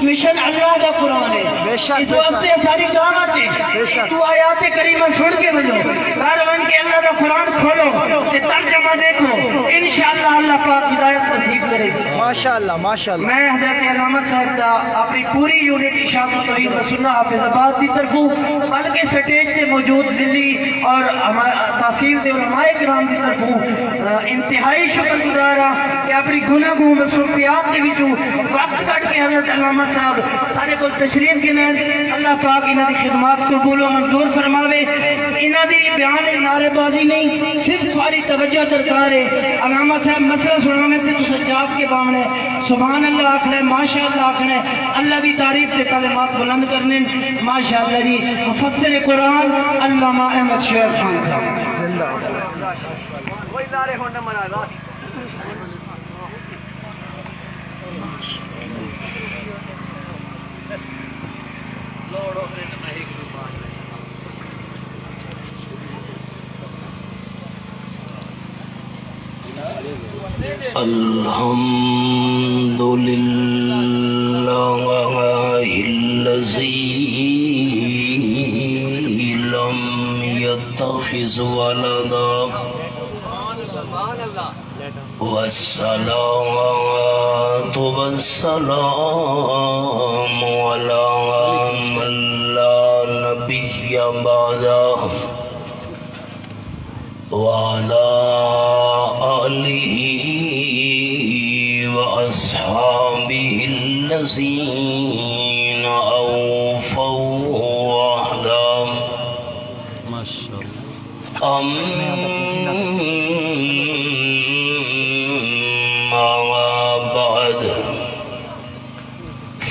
Mission اللہ دا قرآن ہے، اس واسطے ساری دعوت ہے، تو آیات کریمہ سن کے بجو گھر بن کے اللہ دا قرآن کھولو تے ترجمہ دیکھو، انشاءاللہ اللہ پاک ہدایت نصیب کرے سی۔ ماشاءاللہ ماشاءاللہ۔ میں حضرت علامہ صاحب دا اپنی پوری یونٹ اشاعت توحید و سنت حافظ آباد کی طرفوں بلکہ سٹیج سے موجود ضلعی اور تحصیل دے علماء کرام کی طرفوں انتہائی شکر گزار ہاں کہ اپنی گناہ گوں مصروفیات کے وچوں وقت کٹ کے حضرت علامہ صاحب سارے کو تشریف کے لین، اللہ پاک انہاں دی خدمات قبول و منظور فرماوے۔ انہاں دی بیان نعرے بازی نہیں، صرف تمہاری توجہ درکار ہے۔ علامہ صاحب مسئلہ سناویں تے تساں جاگ کے باونے سبحان اللہ آکھنا ہے، ماشاءاللہ آکھنا ہے، اللہ دی تعریف تے کلمات بلند کرنے، ماشاءاللہ جی۔ مفسر قرآن علامہ احمد شعیب خان صاحب زندہ وہی نعرے ہونے منا رات الحمد لله الذي لم يتخذ ولدا والصلاة والسلام على من لا نبي بعده وعلى آله وأصحابه الذين أوفوا وحدهم أما بعد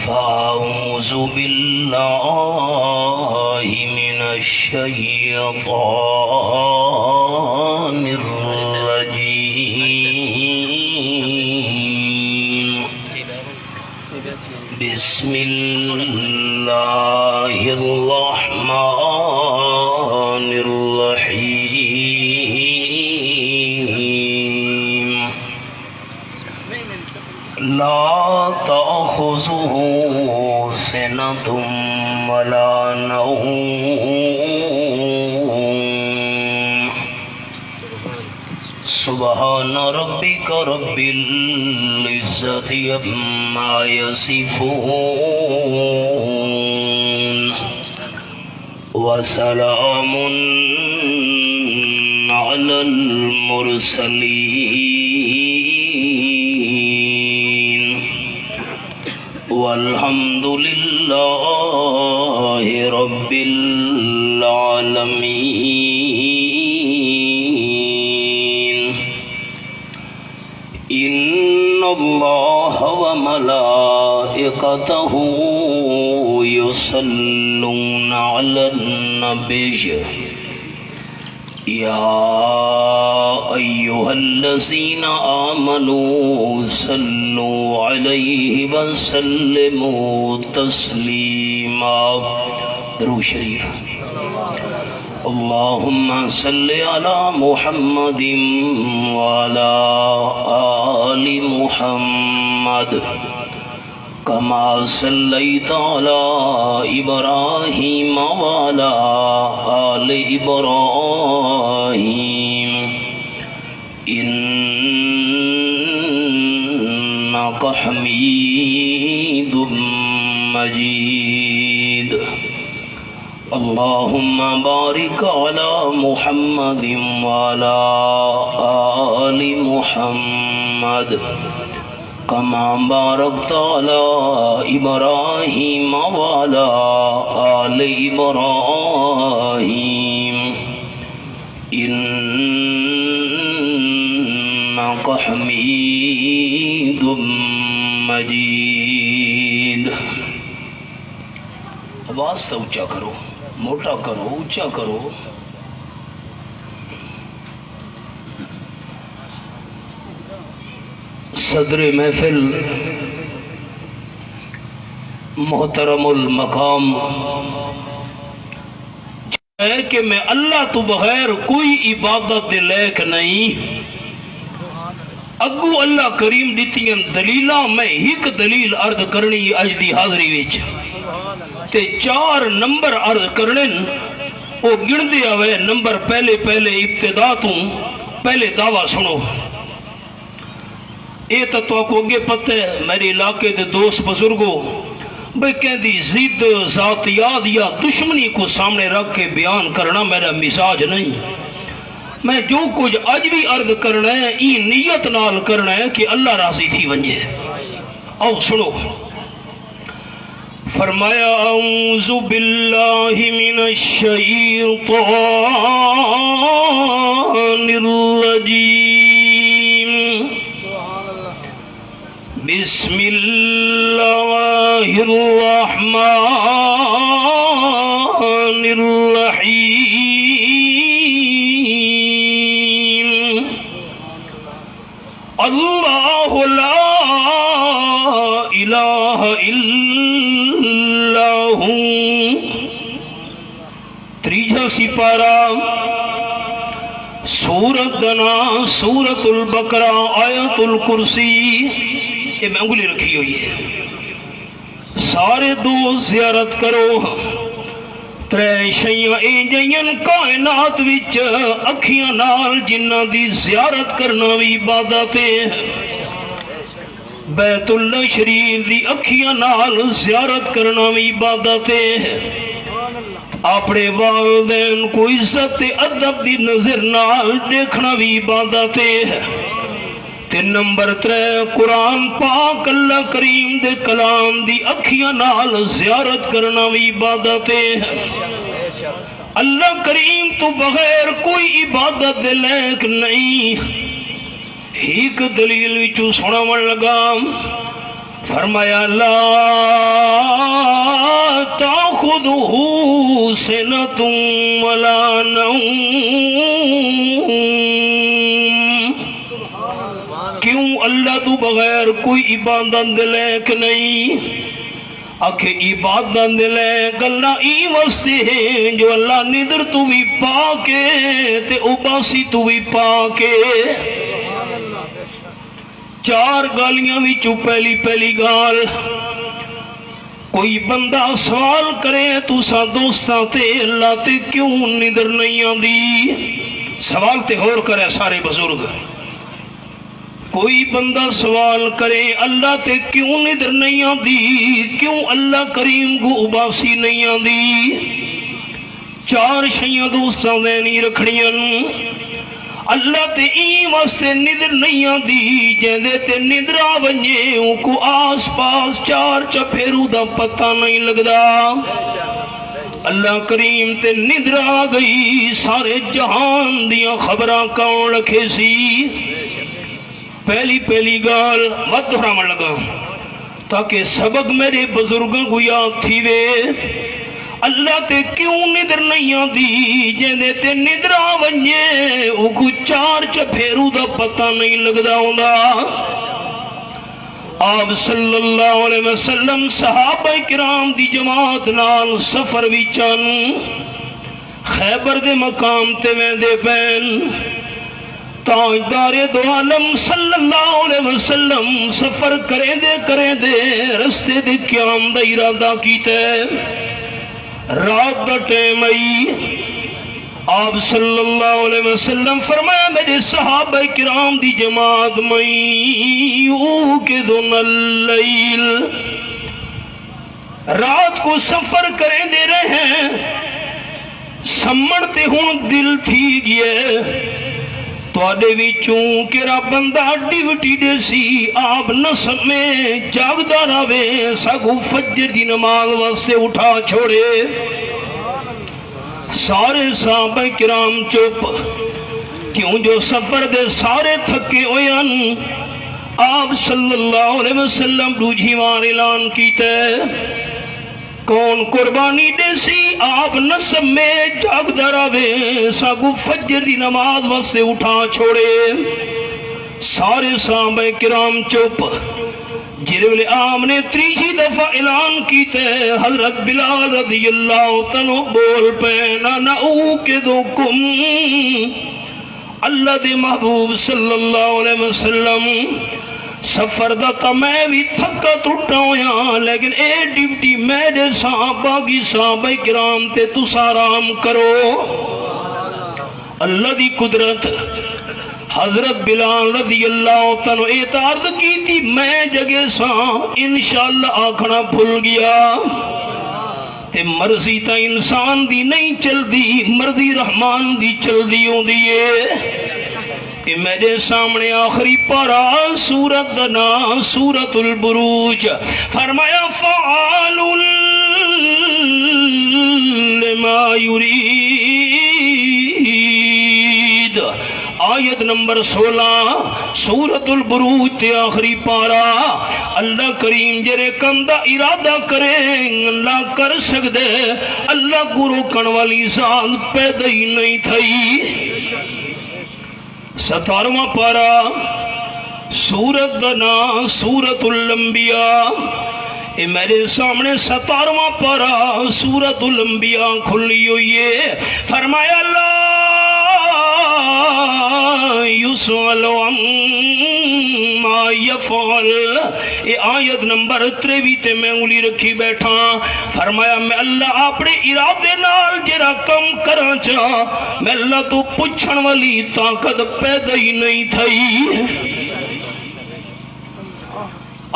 فأعوذ بالله من الشيطان الرجيم بسم الله الرحمن الرحيم لا تأخذه سنة ولا نوم سبحان ربك رب العزة عما يصفون وسلام على المرسلين والحمد لله رب العالمين إن الله وملائكته يصلون على النبي يا أيها الذين آمنوا صلوا عليه وسلموا تسليما درود شریف اللهم صل على محمد وعلى آل محمد كما صليت على إبراهيم وعلى آل إبراهيم إنك حميد مجيد اللهم بارك على محمد وعلى آل محمد كما باركت على إبراهيم وعلى آل إبراهيم إنك حميد مجيد آواز سے اونچا کرو، موٹا کرو، اونچا کرو۔ صدر محفل محترم المقام ہے کہ میں اللہ تو بغیر کوئی عبادت لائق نہیں، اگو اللہ کریم دیتیاں دلیلہ میں ایک دلیل عرض کرنی اج دی حاضری وچ تے 4 نمبر عرض کرنے وہ گن دیا ہوئے نمبر پہلے ابتدا تو پہلے دعویٰ سنو اے تو کو اگے پتہ ہے میرے علاقے دے دوست بزرگوں بھئی کہہ دی ضد ذاتیات یا دشمنی کو سامنے رکھ کے بیان کرنا میرا مزاج نہیں میں جو کچھ اج بھی عرض کرنا ہے ای نیت نال کرنا ہے کہ اللہ راضی تھی ونجے او سنو فرمایا اعوذ باللہ من الشیطان الرجیم بسم اللہ الرحمن الرحیم اللہ لا الہ الا ہو تریجا سپارہ سورت دنا سورت البقرہ آیت الکرسی یہ میں انگلی رکھی ہوئی ہے سارے دوست زیارت کرو ترے شیاں اے جائیں کائنات وچ اکھیاں نال جنہ دی زیارت کرنا بھی عبادت ہے بیت اللہ شریف دی اکھیاں نال زیارت کرنا بھی عبادت ہے اپنے والدین کو عزت ادب دی نظر نال دیکھنا بھی عبادت ہے تے نمبر 3 قرآن پاک اللہ کریم دے کلام دی اکھیاں نال زیارت کرنا بھی عبادت ہے اللہ کریم تو بغیر کوئی عبادت دے لائق نہیں ایک دلیل وچوں سناون لگا فرمایا لا تاخذہ سنۃ ولا نوم کیوں اللہ تو بغیر کوئی عبادت دے لائق نہیں آکھے عبادت دے لائق اللہ ای واسطے ہے جو اللہ ندر تو بھی پا کے تے اباسی تو بھی پا کے 4 گالیاں وچوں پہلی گال کوئی بندہ سوال کرے تو سا دوستاں تے اللہ تے کیوں ندر نہیں آندی سوال تے ہور کرے سارے بزرگ کوئی بندہ سوال کرے اللہ تے کیوں ندر نہیں آندی کیوں اللہ کریم کو اباسی نہیں آندی 4 شیاں دوستاں دے نہیں رکھڑیاں اللہ تے ای واسطے ندر نہیں آندی جیندے تے ندر آونجے ان کو آس پاس 4 چپھیرو دا پتہ نہیں لگدا اللہ کریم تے ندر آ گئی سارے جہان دیاں خبراں کون رکھے سی پہلی گال مت دہراون لگا تاکہ سبق میرے بزرگاں کو یاد تھی وے اللہ تے کیوں ندر نہیں آندی جیندے تے ندر آونجے او کو 4 چپھیرو دا پتہ نہیں لگدا ہوندا آپ صلی اللہ علیہ وسلم صحابہ کرام دی جماعت نال سفر وچن خیبر دے مقام تے ویندے پین تاجدار دو عالم صلی اللہ علیہ وسلم سفر کریں دے رستے دے قیام دا ارادہ کیتے رات دا ٹیم آئی آپ صلی اللہ علیہ وسلم فرمایا میرے صحابہ کرام دی جماعت میں یوقظون اللیل رات کو سفر کریں دے رہے ہیں سمڑتے ہون دل تھی گئے تو آدھے وچوں کیرا بندہ ڈیوٹی دے سی آپ نسب میں جاگدہ راوے ساگو فجر دی نماز واسے اٹھا چھوڑے سارے صحابہ کرام چپ کیوں جو سفر دے سارے تھکے ہوئن آپ صلی اللہ علیہ وسلم روجھیوان اعلان کیتے کون قربانی دے سی آپ نسب میں جاگدہ راوے ساگو فجر دی نماز واسے اٹھا چھوڑے سارے صحابہ کرام چپ جرولے عام نے 3 دفعہ اعلان کیتے حضرت بلال رضی اللہ تنو بول پینا نعوقدکم اللہ دے محبوب صلی اللہ علیہ وسلم سفر دا تا میں بھی تھکا ٹوٹا ہویا لیکن اے ڈیوٹی میرے صحابہ کی صحابہ کرام تے تس آرام کرو. اللہ دی قدرت حضرت بلال رضی اللہ تعالیٰ اعتراض کی تھی میں جگہ سا انشاءاللہ آکھنا بھول گیا تے مرضی تا انسان دی نہیں چل دی مرضی رحمان دی چل دی ہوں دیئے. کہ میرے سامنے آخری پارا سورت دنا سورت البروج فرمایا فعال لما یرید آیت نمبر 16 سورت البروج تے آخری پارا. اللہ کریم جرے کم دا ارادہ کریں اللہ کر سکدے اللہ کو روکن والی ذات پیدا ہی نہیں تھئی. 17واں پارا سورت دنا سورت الانبیاء اے میرے سامنے 17واں پارا سورت الانبیاء کھلی ہوئی ہے. فرمایا اللہ یسأل عما یفعل اے آیت نمبر 23 تے میں انگلی رکھی بیٹھا. فرمایا میں اللہ اپنے ارادے نال جڑا کم کراں چا میں اللہ تو پوچھن والی طاقت پیدا ہی نہیں تھئی.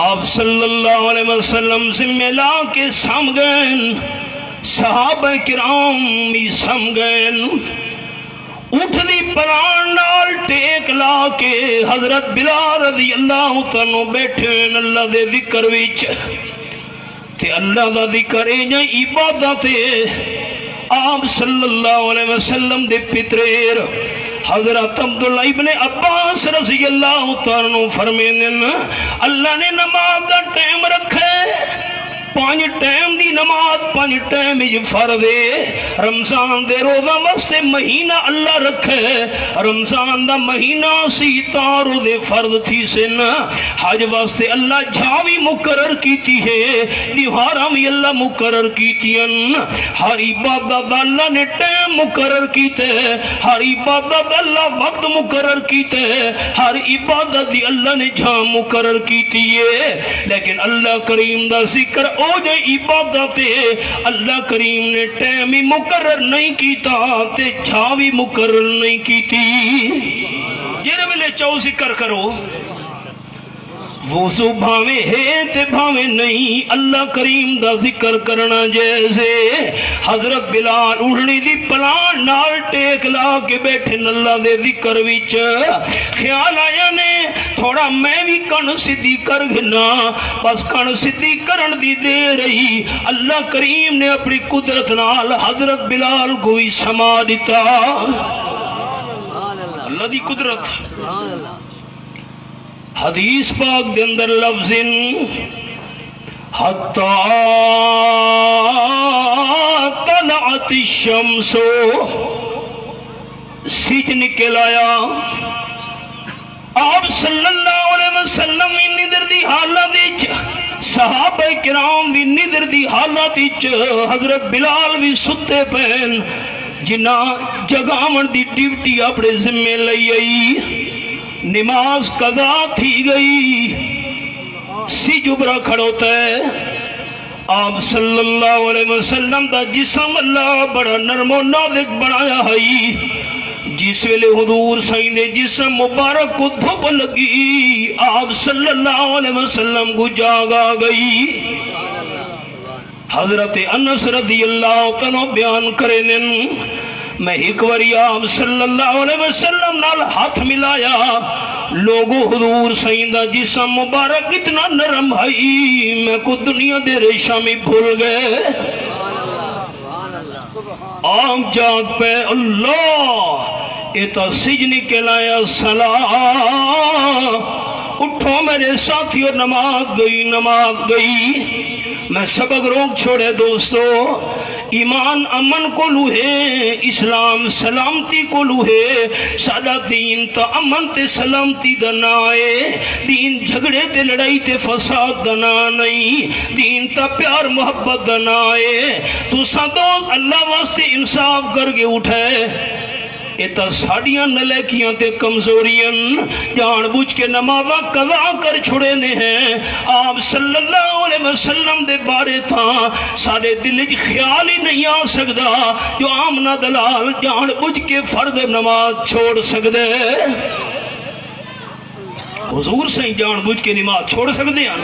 آپ صلی اللہ علیہ وسلم سے ملا کے سم گئے صحابہ کرام بھی سم گئے. اٹھنی پران نال ٹیک لا کے حضرت بلال رضی اللہ تعالیٰ بیٹھے اللہ دے ذکر وچ تے اللہ دا ذکر اے جائیں عبادت آپ صلی اللہ علیہ وسلم دے پتریر حضرت عبداللہ ابن عباس رضی اللہ تعالیٰ فرمین اللہ نے نماز دا ٹائم رکھے 5 ٹائم دی نماز 5 ٹائم فرض ہے. رمضان دے روزہ واسطے مہینہ اللہ رکھے رمضان دا مہینہ سی تا روزے فرض تھی سن. حج واسطے اللہ جھاوی مقرر کیتی ہے دیوارہ بھی اللہ مقرر کیتی ہیں. ہر عبادت اللہ نے ٹائم مقرر کیتے ہر عبادت اللہ وقت مقرر کیتے ہر عبادت دی اللہ نے جھا مقرر کیتی ہے. لیکن اللہ کریم دا ذکر او جو عبادت اللہ کریم نے ٹائم ہی مقرر نہیں کیتا تے چھاوی مقرر نہیں کیتی. جیرے ویلے چاہو ذکر کرو وضو بھاوے ہے تے بھاوے نہیں اللہ کریم دا ذکر کرنا. جیسے حضرت بلال اڑنی دی پلان نال ٹیک لا کے بیٹھے اللہ دے ذکر وچ خیال آیا نے تھوڑا میں بھی کن سدھی کر گھنا بس کن سدھی کرن دی دے رہی اللہ کریم نے اپنی قدرت نال حضرت بلال کو ہی سما دیتا. اللہ دی قدرت حدیث پاک دے اندر لفظ حتی طلعت الشمس سج نکل آیا. آپ صلی اللہ علیہ وسلم ندر دی حالت صحابہ کرام بھی ندر دی حالت حضرت بلال بھی ستے پین جنہ جگامن دی ڈیوٹی اپنے ذمہ لئی آئی. نماز قضا تھی گئی سی جبرا کھڑوتا ہے. آپ صلی اللہ علیہ وسلم دا جسم اللہ بڑا نرم و نازک بنایا ہے. جس ویلے حضور سائیں دے جسم مبارک کو دھوپ لگی آپ صلی اللہ علیہ وسلم کو جاگ آ گئی. حضرت انس رضی اللہ عنہ بیان کرے نن میں ایک واری آپ صلی اللہ علیہ وسلم نال ہاتھ ملایا لوگو حضور سائیں دا جسم مبارک اتنا نرم ہے میں کو دنیا دے ریشمی بھول گئے. آپ جاگ پہ اللہ ایتا سجن کے لایا سلام اٹھو میرے ساتھیوں نماز گئی. میں سبق روک چھوڑے دوستو ایمان امن کو لوہے اسلام سلامتی کو لوہے سادہ دین تا امن تے سلامتی دنائے دین جھگڑے تے لڑائی تے فساد دنا نہیں دین تا پیار محبت دنائے. تو سا دوست اللہ واسطے انصاف کر کے اٹھے یہ تو ساڑیاں نلیکیاں تے کمزوریاں جان بوجھ کے نمازہ قضا کر چھڑے نے ہیں. آپ صلی اللہ علیہ وسلم دے بارے تھا سارے دل وچ خیال ہی نہیں آ سکدا جو آمنہ دلال جان بوجھ کے فرد نماز چھوڑ سکدے. حضور سے جان بوجھ کے نماز چھوڑ سکتے ہیں.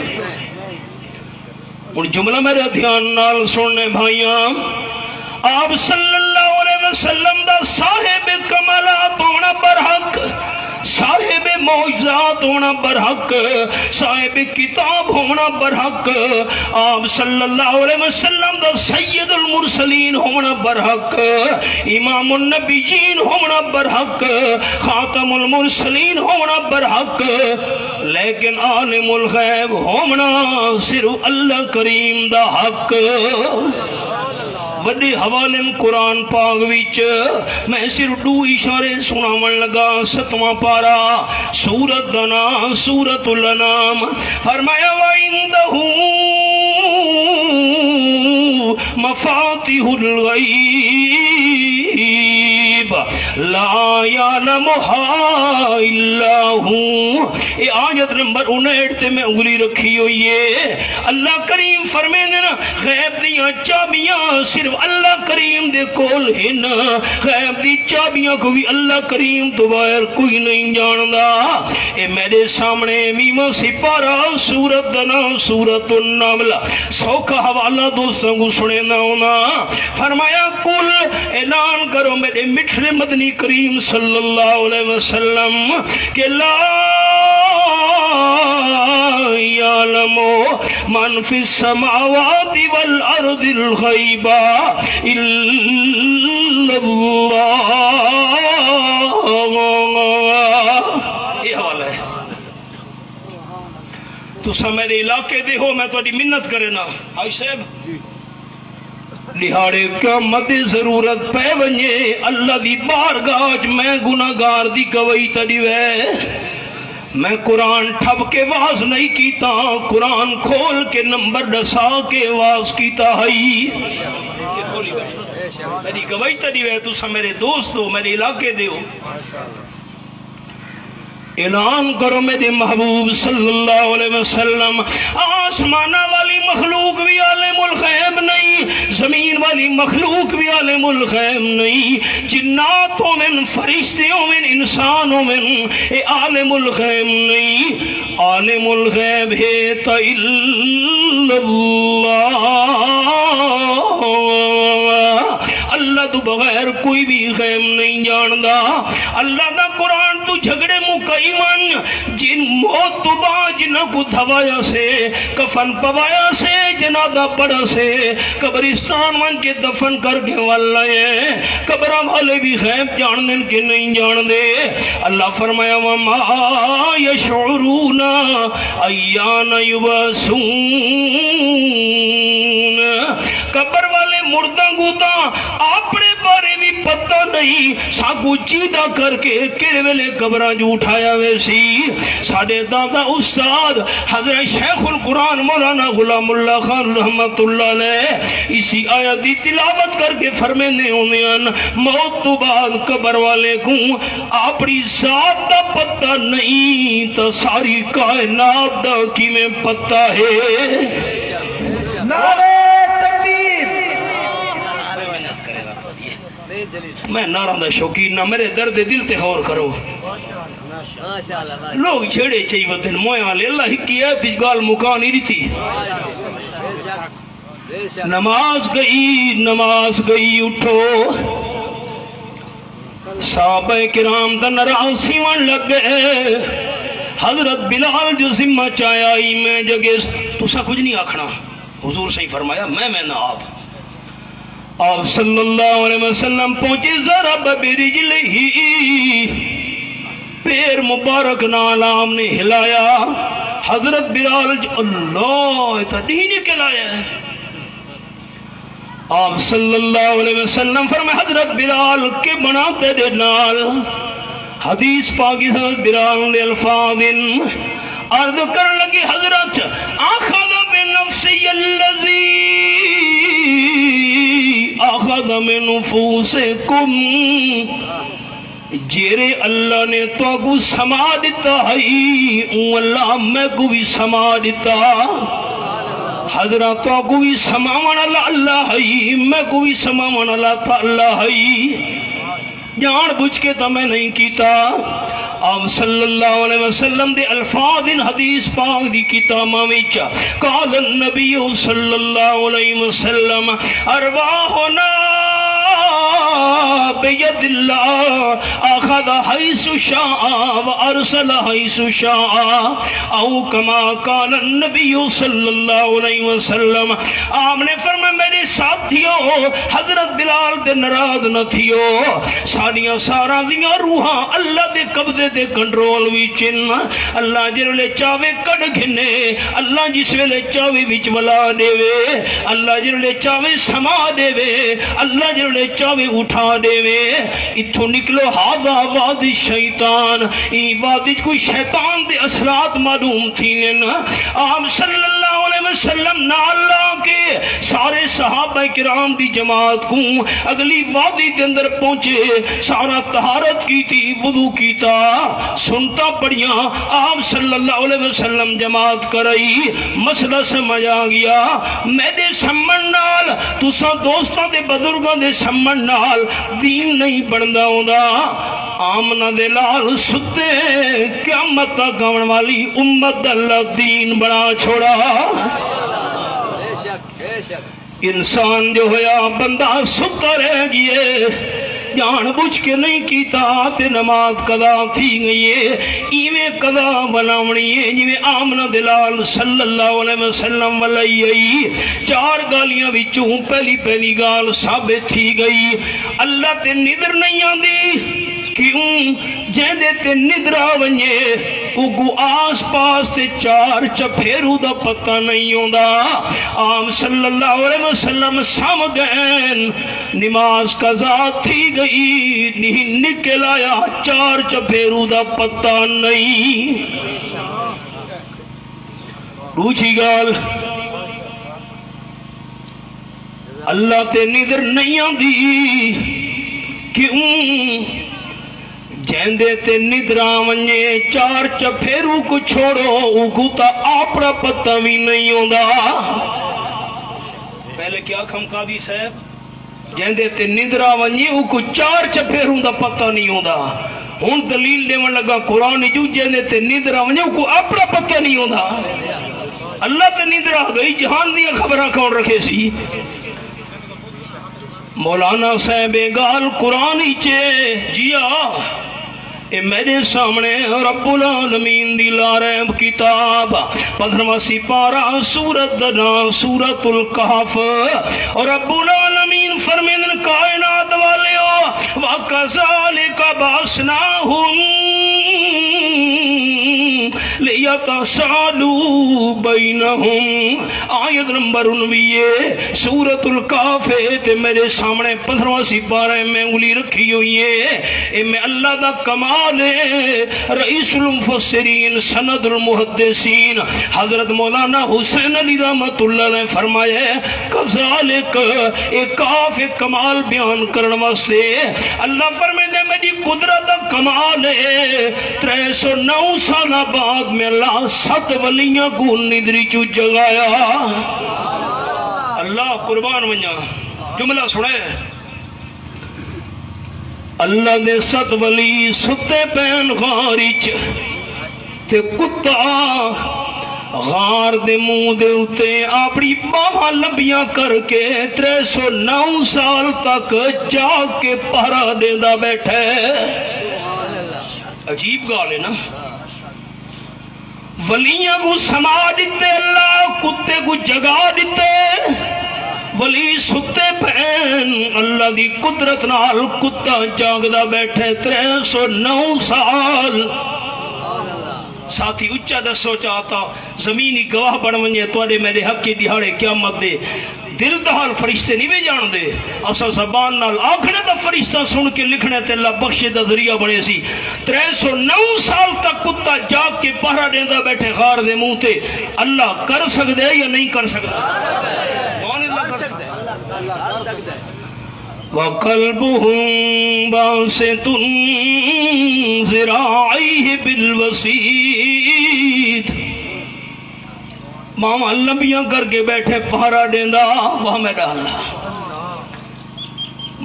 اور جملہ میرے دھیان نال سننے بھائیاں، آپ صلی اللہ علیہ وسلم دا صاحب کمالات ہونا برحق، صاحب معجزات ہونا برحق، صاحب کتاب ہونا برحق، آپ صلی اللہ علیہ وسلم دا سید المرسلین ہونا برحق، امام النبیین ہونا برحق، خاتم المرسلین ہونا برحق، لیکن عالم الغیب ہونا صرف اللہ کریم دا حق. وڈے حوالے قرآن پاک وچ میں صرف 2 اشارے سناون لگا. 7واں پارا سورت دا نام سورت الانام. فرمایا وَعِندَهُ مفاتيح الغیب لا يعلمها الا هو. یہ آیت نمبر 59 تے میں انگلی رکھی ہوئی ہے. اللہ کریم فرمیندے نا غیب دیاں چابیاں صرف اللہ کریم دے کول ہیں. غیب دی چابیاں کو بھی اللہ کریم تو باہر کوئی نہیں جاندا. اے میرے سامنے 20واں سپارہ سورت دا نام سورت النمل. سوکھا حوالہ دوستوں کو سنے نہ ہونا. فرمایا کل اعلان کرو میرے مٹھڑے مدنی کریم صلی اللہ علیہ وسلم کہ لا یعلم من فی السماوات والارض الغیب الا اللہ. یہ حوالہ ہے. تسا میرے علاقے دے ہو میں تھوڑی منت کرے نا آئی صاحب لہاڑے قیامت ضرورت پہ ونجے اللہ دی بارگاہ میں گناہگار دی گواہی تڑی وے. میں قرآن ٹھپ کے واز نہیں کیتا، قرآن کھول کے نمبر ڈسا کے واز کیتا ہی. میری گواہی تڑی وے. تسا میرے دوست ہو، میرے علاقے دے ہو. اعلان کرو میرے محبوب صلی اللہ علیہ وسلم آسمانہ والی مخلوق بھی عالم الغیب نہیں، زمین والی مخلوق بھی عالم الغیب نہیں، جناتوں میں فرشتوں میں انسانوں میں اے عالم الغیب نہیں. عالم الغیب ہے تا اللہ. اللہ تو بغیر کوئی بھی غیب نہیں جاندا. اللہ دا قرآن تو جھگڑے مکئی من جن موت تو بعد جنہ کو دھوایا سے کفن پوایا سے جنازہ پڑا سے قبرستان من کے دفن کر کے والے قبرہ والے بھی غیب جان دیں کہ نہیں جان دے. اللہ فرمایا وما یشعرون ایان یبعثون. قبر والے مردہ گوتا اپنے بارے بھی پتہ نہیں ساکو چیدہ کر کے کر ویلے قبرہ جو اٹھایا ویسی. ساڑھے دادا استاد حضرت شیخ القرآن مولانا غلام اللہ خان رحمت اللہ علیہ اسی آیت دی تلاوت کر کے فرمینے ہونے ان موت تو بعد قبر والے کو اپنی ذات دا پتہ نہیں تو ساری کائنات دا کی میں پتہ ہے. نعرہ تکبیر. میں نعرہ دا شوقین نہ میرے درد دل تے غور کرو. لوگ چھڑے چاہیے ودن مویاں لے اللہ ہی کی آیت گال مکانی نہیں تھی. نماز گئی اٹھو. صحابہ کرام دا نراسی من لگ گئے. حضرت بلال جو ذمہ چاہیا ہی میں جگہ تسا کچھ نہیں آکھنا. حضور سے ہی فرمایا میں نہ آپ صلی اللہ علیہ وسلم پہنچے. ضرب برجلہی پیر مبارک نالام نے ہلایا. حضرت بلال اللہ تدینی کے لایا ہے. آپ صلی اللہ علیہ وسلم فرمائے حضرت بلال کے بنا تیرے نال. حدیث پاکی حضرت بلال نے الفاظ عرض کر لگی حضرت آخذ بنفسی اللذی اخذ من نفوسکم. جیرے اللہ نے تو کو سما دیتا ہے اون اللہ میں کو بھی سما دیتا حضرت تو کو بھی سماون اللہ ہے میں کو بھی سماون اللہ ہے جان بجھ کے تو میں نہیں کیتا آپ صلی اللہ علیہ وسلم دے الفاظ ان حدیث پاک دی کتاباں وچ قال النبی صلی اللہ علیہ وسلم ارواحنا بید اللہ اخذ حیث شاء وارسل حیث شاء او کما قال النبی صلی اللہ علیہ وسلم آپ نے فرمایا میرے ساتھیو حضرت بلال دے ناراض نہ تھیو ساڈیاں سارا دیاں روحاں اللہ دے قبضے دے کنٹرول وچ اللہ جڑے چاہے کڈ گھنے اللہ جس ویلے چاہے وچ ولا دیوے اللہ جڑے چاہے سما دیوے اللہ جڑے چاہے اٹھا دیوے اتھوں نکلو ہاذا واد شیطان ای واد کوئی شیطان دے اثرات معلوم تھین آپ صلی اللہ علیہ وسلم نہ اللہ کے سارے صحابہ کرام دی جماعت کو اگلی وادی دے اندر پہنچے سارا طہارت کی تھی وضو کیتا سنتا پڑیاں آپ صلی اللہ علیہ وسلم جماعت کرائی مسئلہ سمجھ آ گیا میرے سمن نال تساں دوستاں دے بزرگاں دے سمن نال دین نہیں بندا ہوندا آمنہ دے لال ستے قیامت تک آون والی امت اللہ دین بنا چھوڑا بے شک انسان جو ہویا بندہ ستا رہ گئے جان بوجھ کے نہیں کیتا تے نماز قضا تھی گئی ہے ایویں قضا بناونی ہے جویں آمنہ دلال صلی اللہ علیہ وسلم ولی چار گالیاں وچوں پہلی گال ثابت تھی گئی اللہ تے نظر نہیں آندی کیوں جیندے تے ندرا ونجے اگو آس پاس تے چار چپھیرو دا پتہ نہیں ہوندا آم صلی اللہ علیہ وسلم سام گئن نماز قضا تھی گئی نہیں نکل آیا چار چپھیرو دا پتہ نہیں روچی گال اللہ تے نظر نہیں آندی کیوں جیندے تے ندرا ونجے چار چپھیرو کو چھوڑو اگو تا آپڑا پتہ بھی نہیں ہوندا پہلے کیا کھمکا دی صاحب جیندے تے ندرا ونجے اگو چار چپھیروں دا پتہ نہیں ہوندا ہون دلیل دیون لگا قرآن جو جیندے تے ندرا ونجے اگو آپڑا پتہ نہیں ہوندا اللہ تے ندرا گئی جہان دیا خبرہ کون رکھے سی مولانا صاحب گال قرآن چے جیا اے میرے سامنے رب العالمین دی لاریب کتاب 15واں سپارہ سورت دا نام سورت الکہف اور رب العالمین فرمیدن کائنات والیو وَكَذَلِكَ بَعَثْنَاهُمْ لِيَتَسَالُوا بَيْنَهُمْ آیت نمبر 19 سورت الکہف تے میرے سامنے 15واں سپارہ میں انگلی رکھی ہوئی ہے اے میں اللہ دا کمال رئیس المفسرین سند المحدثین حضرت مولانا حسین علی رحمت اللہ نے فرمایا کذالک ایک کاف کمال بیان کرنے واسطے اللہ فرمائے دے میری قدرت کمال ہے 309 سالہ بعد میں اللہ 7 ولیاں کو ندری چو جگایا اللہ قربان ونجا جملہ سنے اللہ دے 7 ولی ستے پین غارچ تے کتا غار دے منہ دے اتے اپنی باہاں لمبیاں کر کے 309 سال تک جا کے پہرا دیندا بیٹھے عجیب گال ہے نا ولیاں کو سما دیتے اللہ کتے کو جگا دیتے ولی ستے پہن اللہ دی قدرت نال کتا جاگدا بیٹھے 309 سال ساتھی اچھا دسو چاہتا زمینی گواہ بڑھ ونجے توڑے میرے حق کی دیہاڑے قیامت دے دل دہال فرشتے نہیں بھی جان دے اصل زبان نال آکھنے دا فرشتہ سن کے لکھنے تے اللہ بخشے دا ذریعہ بڑے سی 309 سال تک کتا جاگ کے پہرا دیندہ بیٹھے غار دے منہ تے اللہ کر سکتے یا نہیں کر سکتے وَقَلْبُهُمْ بَاسِطٌ ذِرَاعَيْهِ بِالْوَسِيدِ ماما لمبیاں کر کے بیٹھے پہرا ڈیندا وہ میرا اللہ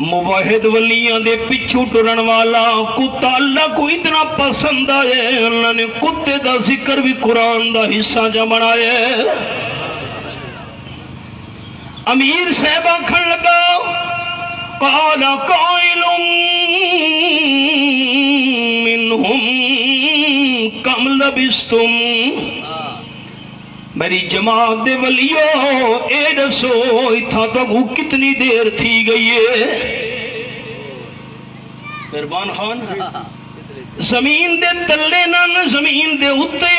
موحد ولیاں دے پچھو ٹرن والا کتا اللہ کو اتنا پسند آئے اللہ نے کتے دا ذکر بھی قرآن دا حصہ جا بنائے امیر صاحب آنکھن لگا قال قائل منہم کم لبستم میری جماعت دے ولیو اے دسو اتھا تک کتنی دیر تھی گئی ہے مہربان خان زمین دے تلے نن زمین دے اتے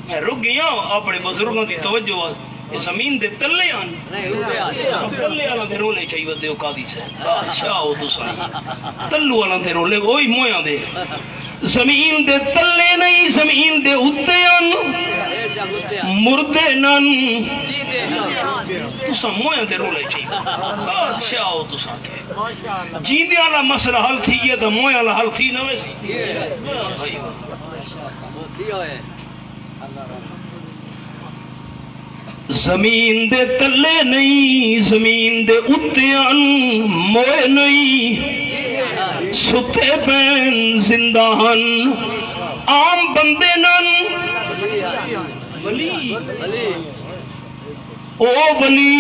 میں رک گیا اپنے بزرگوں کی توجہ زمین دے تلے تلے والا دے رولے چاہیے دے قاضی سے بادشاہ ہو تو سن تلو والا دے رولے وہی مویاں دے زمین دے تلے نہیں زمین دے اتے مردے نن تو سن مویاں دے رولے چاہیے بادشاہ ہو تو سن جیندے والا مسئلہ حل تھی ہے تو مویاں والا حل تھی نہ ویسی زمین دے تلے نہیں زمین دے اتیان موئے نہیں ستے بین زندہن عام بندے نن ولی او ولی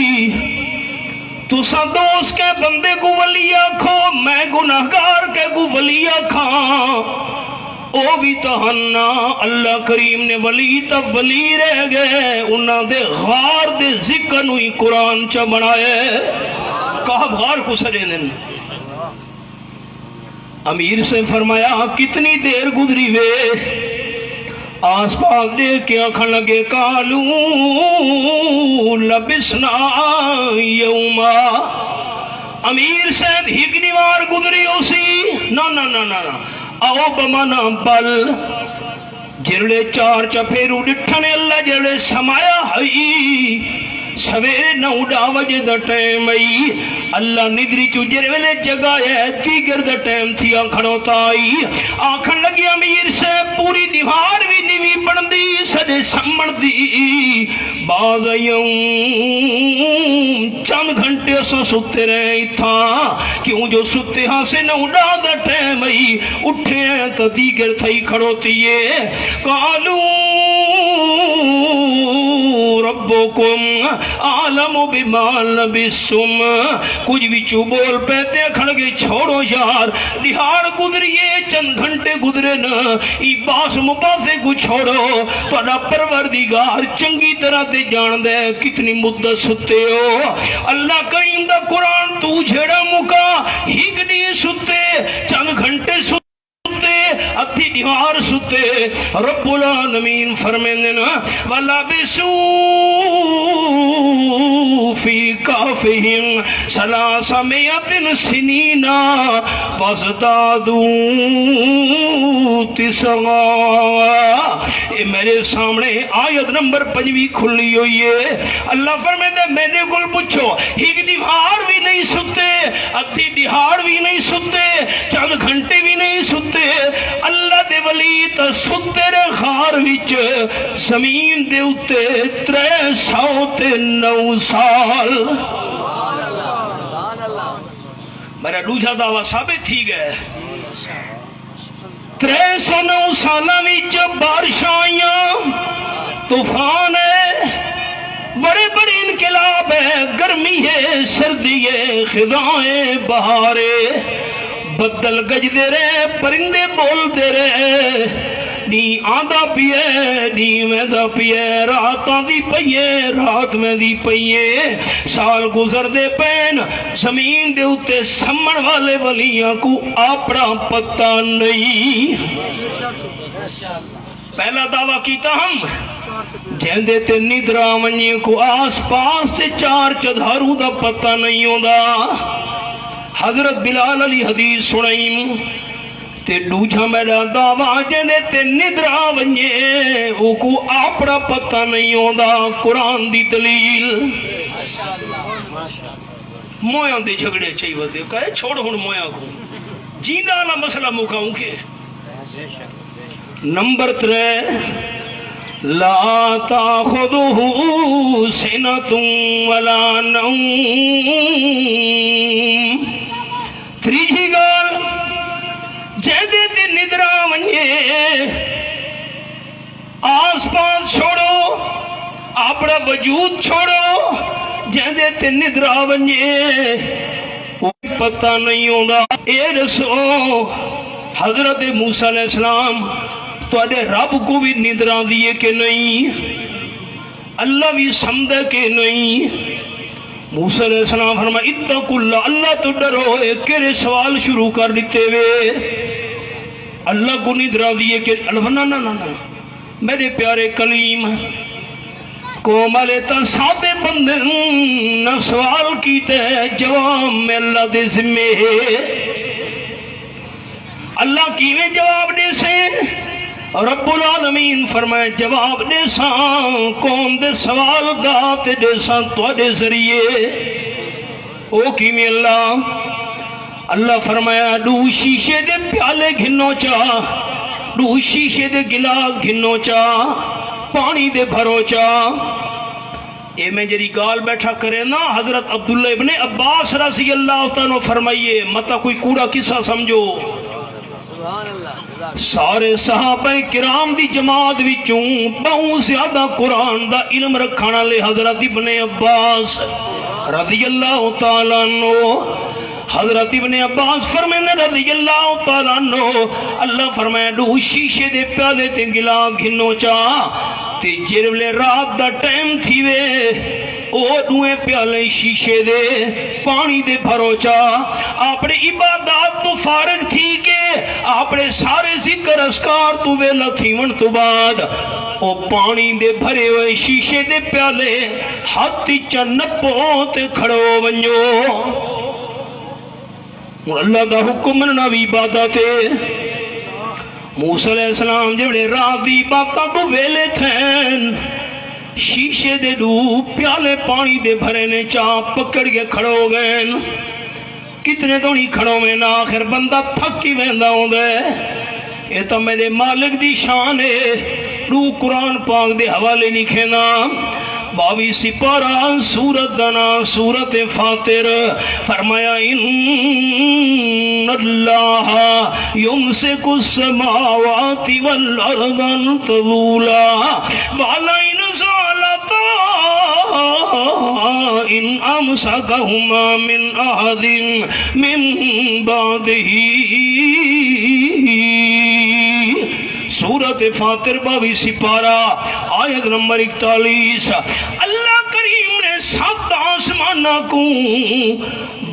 تسا دوست کے بندے کو ولی آکھو میں گناہگار کے کو ولی آکھاں او بھی تہنا اللہ کریم نے ولی تب ولی رہ گئے انہاں دے غار دے ذکر نوی قرآن چا بنائے کہا غار کو سجے دن امیر سے فرمایا کتنی دیر گزری وے آس پاس دیکھ کے آنکھن لگے کالو لبسنا یوما امیر صاحب ہگنی وار گزری اسی نا نا نا نا آؤ بمانا بل جرڑے چار چپیرو ڈٹھنے اللہ جرڑے سمایا ہئی سویرے 9 بجے دا ٹائم آئی اللہ ندری چو جرویلے جگایا تیگر دا ٹائم تھی آنکھنوں تائی آنکھن لگی امیر سے پوری دیوار بھی نیوی بڑھ دی سجے سمڑ دی باز یوم چند گھنٹے سا ستے رہے تھا کیوں جو ستے ہاں سے 9 دا ٹائم آئی اٹھے ہیں تا تیگر تھائی کھڑو تیئے قالو ربکم عالم بما لبستم کچھ بھی چو بول پہتے کھڑ گے چھوڑو یار دہاڑ گزریے چند گھنٹے گزرے نا ای باس مباسے کو چھوڑو توڑا پروردگار چنگی طرح تے جان دے کتنی مدت ستے ہو اللہ کریم دا قرآن تو جھڑا مکا ہیگ دیئے ستے چند گھنٹے ستے اتھی دیوار ستے رب العالمین فرمیندنا وَلَبِسُوا فِي كَهْفِهِمْ 300 سِنِينَ وَازْدَادُوا 9 اے میرے سامنے آیت نمبر 5 کھلی ہوئی ہے اللہ فرمیندے میں نے گل پوچھو ہیگ دیوار بھی نہیں ستے اتھی دیہار بھی نہیں ستے چند گھنٹے بھی نہیں ستے اللہ دے ولی تا ستے رے غار وچ زمین دے اتے 309 سال میرا دوجہ دعویٰ ثابت تھی گئے 309 سالہ وچ بارشائیاں طوفان ہے بڑے بڑے انقلاب ہے گرمی ہے سردی ہے خزائیں بہارے بدل گج دے رہے پرندے بول دے رہے نی آدھا پیے نی میں دا پیے رات آدھی پیے رات میں دی پیے سال گزر دے پین زمین دے اتے سمن والے ولیاں کو اپنا پتہ نہیں پہلا دعویٰ کیتا ہم جہندے تے ندرہ ونیے کو آس پاس سے 4 چدھاروں دا پتہ نہیں ہوندہ حضرت بلال علی حدیث سنائیم تے دوجھا میرا دعویٰ جہندے تے ندرہ ونیے او کو اپنا پتہ نہیں ہوندہ قرآن دی دلیل مویاں دے جھگڑے چاہیے ودے کہے چھوڑ ہن مویاں کو جیندہ والا مسئلہ مکاؤں کے نمبر 3 لا تاخذہ سنۃ ولا نوم تریجی گال جیدے تے ندرا ونجے آس پاس چھوڑو اپنا وجود چھوڑو جیدے تے ندرا ونجے پتہ نہیں ہوگا اے رسو حضرت موسیٰ علیہ السلام تو اڈے رب کو بھی ندرا دیے کہ نہیں اللہ بھی سمدھے کہ نہیں موسیٰ علیہ السلام فرمایا اتقوا اللہ اللہ تو ڈرو کیرے سوال شروع کر دیتے ہوئے اللہ کو ندرا دیے کہ نا میرے پیارے کلیم قوم والے تا سادے بندے نہ سوال کیتے جواب میں اللہ دے ذمے ہے اللہ کیویں جواب دے سے رب العالمین فرمائے جواب دے ساں قوم دے سوال دا تے دے ساں تواڈے ذریعے او کیویں اللہ فرمایا دو شیشے دے پیالے گھنو چا دو شیشے دے گلاس گھنو چا پانی دے بھرو چا اے میں جری گال بیٹھا کرے نا حضرت عبداللہ ابن عباس رضی اللہ تعالیٰ فرمائیے متا کوئی کوڑا قصہ سمجھو سبحان اللہ سارے صحابہ کرام دی جماعت وچوں بہت زیادہ قرآن دا علم رکھانا لے حضرت ابن عباس رضی اللہ تعالیٰ عنہ حضرت ابن عباس فرمائے رضی اللہ تعالیٰ عنہ اللہ فرمائے دو شیشے دے پیالے تے گلاس گھنو چا تے جرولے رات دا ٹائم تھی وے او دوئے پیالے شیشے دے پانی دے بھرو چا اپنے عبادات تو فارغ تھی کے اپنے سارے ذکر اسکار تو ویلا تھی ون تو بعد او پانی دے بھرے ہوئے شیشے دے پیالے ہاتھی چنپو تے کھڑو ونجو اللہ دا حکم مننا بھی عبادت ہے موسیٰ علیہ السلام جبڑے رات دی عبادتاں تو ویلے تھین شیشے دے دو پیالے پانی دے بھرے نے چاہ پکڑ کے کھڑو گئے کتنے دونی کھڑو میں نا آخر بندہ تھکی ویندہ ہوں دے یہ تو میرے مالک دی شان ہے دو قرآن پاک دے حوالے لکھے نا باوی سپارہ سورت دنا سورت فاتر فرمایا ان اللہ یمسک السماوات والارض ان تزولا والا ان زالتا ان امسکہما من احد من بعدہ سورت فاتر باوی سپارہ آیت نمبر 41 اللہ کریم نے 7 آسمانہ کو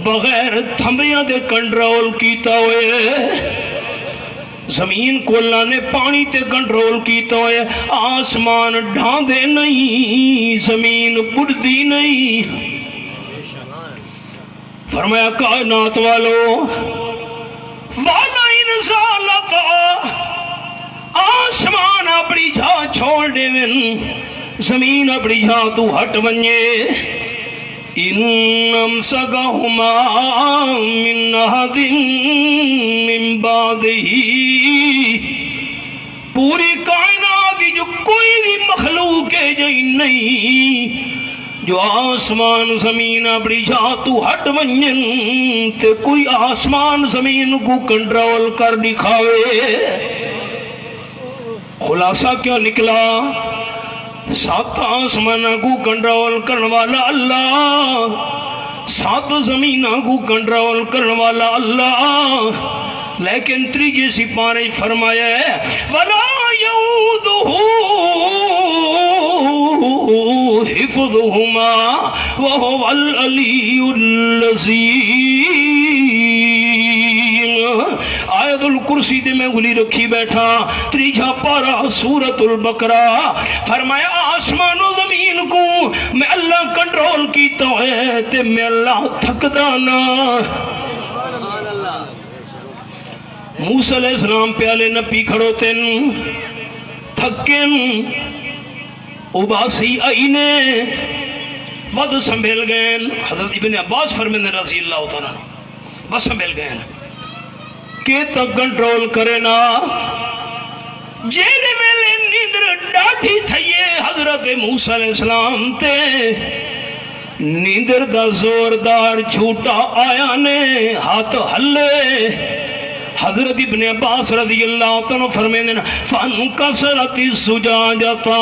بغیر تھمبیاں دے کنٹرول کیتا ہوئے زمین کو اللہ نے پانی تے کنٹرول کیتا ہوئے آسمان ڈھان دے نہیں زمین بڑھ دی نہیں فرمایا کائنات والو والا انزالتا آسمان اپنی جھا چھوڑ دے من زمین اپنی جھا تو ہٹ ونجے ان امسکہما من احد من بعدہ پوری کائنات جو کوئی بھی مخلوق ہے جائیں نہیں جو آسمان زمین اپنی جھا تو ہٹ ونجن تے کوئی آسمان زمین کو کنٹرول کر دکھاوے خلاصہ کیا نکلا 7 آسمانہ کو کنٹرول کرنے والا اللہ 7 زمینہ کو کنٹرول کرنے والا اللہ لیکن تریجے سپارے فرمایا ہے وَلَا يَعُودُهُ حِفْظُهُمَا وَهُوَ الْعَلِيُّ الْعَظِيمُ آیت الکرسی دے میں گلی رکھی بیٹھا تریجہ پارا سورت البقرہ فرمایا آسمان و زمین کو میں اللہ کنٹرول کیتا ہے تے میں اللہ تھک دانا سبحان اللہ موسیٰ علیہ السلام پیالے نپی کھڑو تن تھکن اباسی آئینے ود سنبھل گئے. حضرت ابن عباس فرمیندے رضی اللہ تعالیٰ بس سنبھل گئے کہ تک کنٹرول کرے نا جیڑے ویلے نیندر ڈاٹھی تھئیے حضرت موسیٰ علیہ السلام تے نیندر دا زوردار جھوٹا آیا نے ہاتھ ہلے. حضرت ابن عباس رضی اللہ عنہ فرمیندے فانکسرت الزجاجتان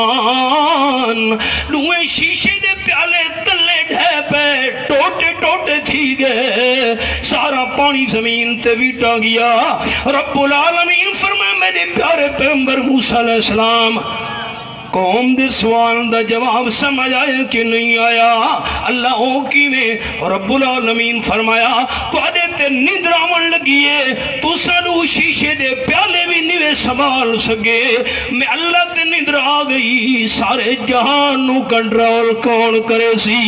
دوئے شیشے دے پیالے تلے ڈھے پہ ٹوٹے ٹوٹے تھی گئے سارا پانی زمین تے ویٹا گیا. رب العالمین فرمائے میرے پیارے پیغمبر موسیٰ علیہ السلام قوم دے سوال دا جواب سمجھ آیا کہ نہیں آیا؟ اللہ او کی میں رب العالمین فرمایا تو آدھے تے نیندر آمن لگیے تو سنو شیشے دے پیالے بھی نیوے سنبھال سکے. میں اللہ تے نیندر آ گئی سارے جہان نو کنٹرول کون کرے سی؟